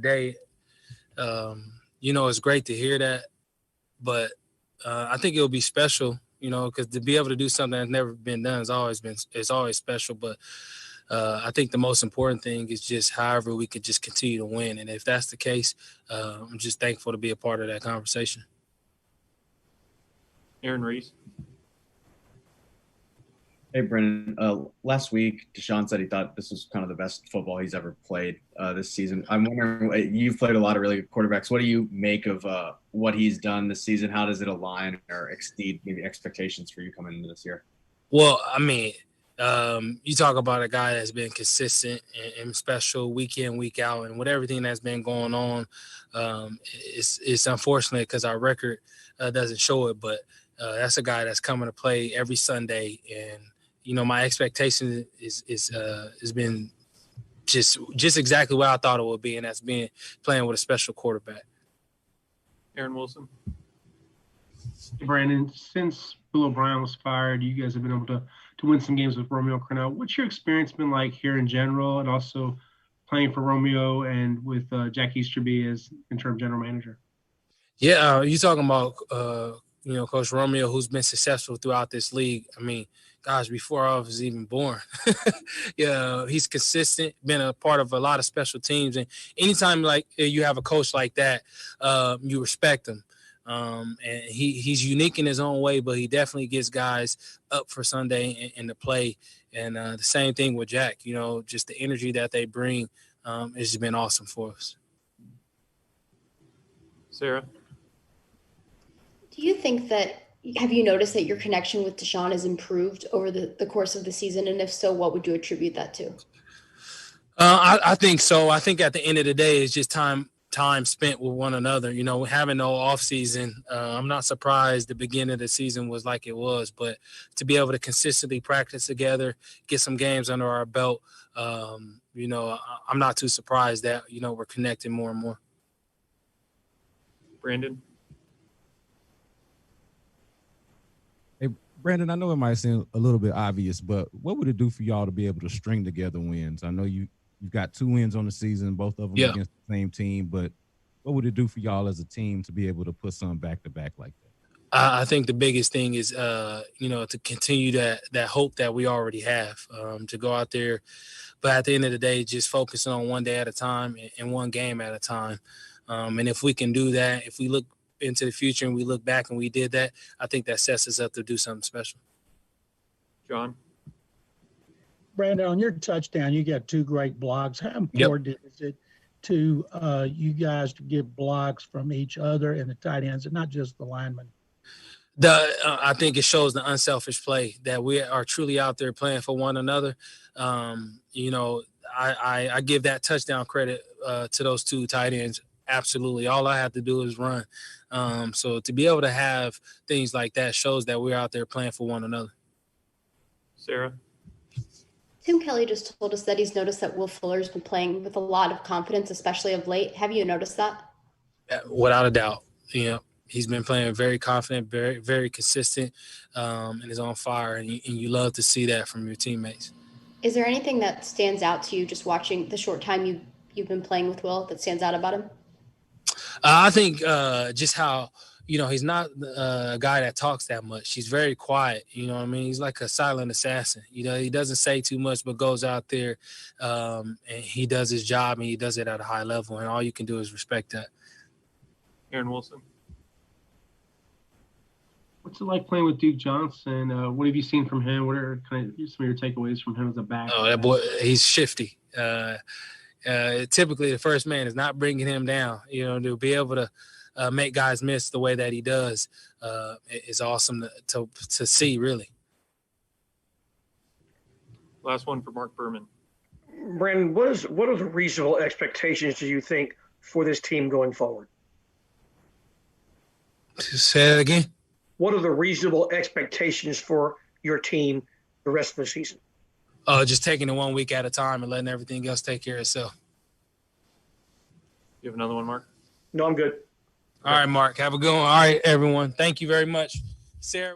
day, it's great to hear that. But I think it'll be special, because to be able to do something that's never been done it's always special. But I think the most important thing is just however we could just continue to win. And if that's the case, I'm just thankful to be a part of that conversation. Aaron Reese. Hey, Brandin. Last week, Deshaun said he thought this was kind of the best football he's ever played this season. I'm wondering, you've played a lot of really good quarterbacks. What do you make of what he's done this season? How does it align or exceed maybe expectations for you coming into this year? Well, I mean, you talk about a guy that's been consistent and special week in, week out, and with everything that's been going on, it's unfortunate because our record doesn't show it, but that's a guy that's coming to play every Sunday. And, my expectation has been just exactly what I thought it would be, and that's playing with a special quarterback. Aaron Wilson. Brandin, since Bill O'Brien was fired, you guys have been able to win some games with Romeo Crennel. What's your experience been like here in general, and also playing for Romeo and with Jack Easterby as interim general manager? Yeah, you talking about Coach Romeo, who's been successful throughout this league. I mean, gosh, before I was even born. Yeah, he's consistent, been a part of a lot of special teams, and anytime you have a coach like that, you respect him. And he's unique in his own way, but he definitely gets guys up for Sunday and to play. And the same thing with Jack, just the energy that they bring has been awesome for us. Sarah? Do you think have you noticed that your connection with Deshaun has improved over the course of the season? And if so, what would you attribute that to? I think so. I think at the end of the day, it's just time spent with one another. Having no off season, I'm not surprised the beginning of the season was like it was, but to be able to consistently practice together, get some games under our belt, I'm not too surprised that, we're connecting more and more. Brandin. Hey, Brandin, I know it might seem a little bit obvious, but what would it do for y'all to be able to string together wins? I know you've got 2 wins on the season, both of them against the same team, but what would it do for y'all as a team to be able to put something back-to-back like that? I think the biggest thing is, to continue that hope that we already have, to go out there. But at the end of the day, just focusing on one day at a time and one game at a time. And if we can do that, if we look into the future and we look back and we did that, I think that sets us up to do something special. John? Brandin, on your touchdown, you got 2 great blocks. How important is it to you guys to get blocks from each other and the tight ends and not just the linemen? I think it shows the unselfish play that we are truly out there playing for one another. I give that touchdown credit to those 2 tight ends. Absolutely. All I have to do is run. So to be able to have things like that shows that we're out there playing for one another. Sarah? Tim Kelly just told us that he's noticed that Will Fuller's been playing with a lot of confidence, especially of late. Have you noticed that? Without a doubt. He's been playing very confident, very, very consistent, and is on fire. And you love to see that from your teammates. Is there anything that stands out to you just watching the short time you've been playing with Will that stands out about him? I think just how, he's not a guy that talks that much. He's very quiet. You know what I mean? He's like a silent assassin. He doesn't say too much, but goes out there and he does his job, and he does it at a high level. And all you can do is respect that. Aaron Wilson. What's it like playing with Duke Johnson? What have you seen from him? What are kind of some of your takeaways from him as a back? Oh, that boy, he's shifty. Typically, the first man is not bringing him down. To be able to make guys miss the way that he does is awesome to see, really. Last one for Mark Berman. Brandin, what are the reasonable expectations do you think for this team going forward? Say that again. What are the reasonable expectations for your team the rest of the season? Just taking it 1 week at a time and letting everything else take care of itself. You have another one, Mark? No, I'm good. All right, Mark. Have a good one. All right, everyone. Thank you very much. Sarah.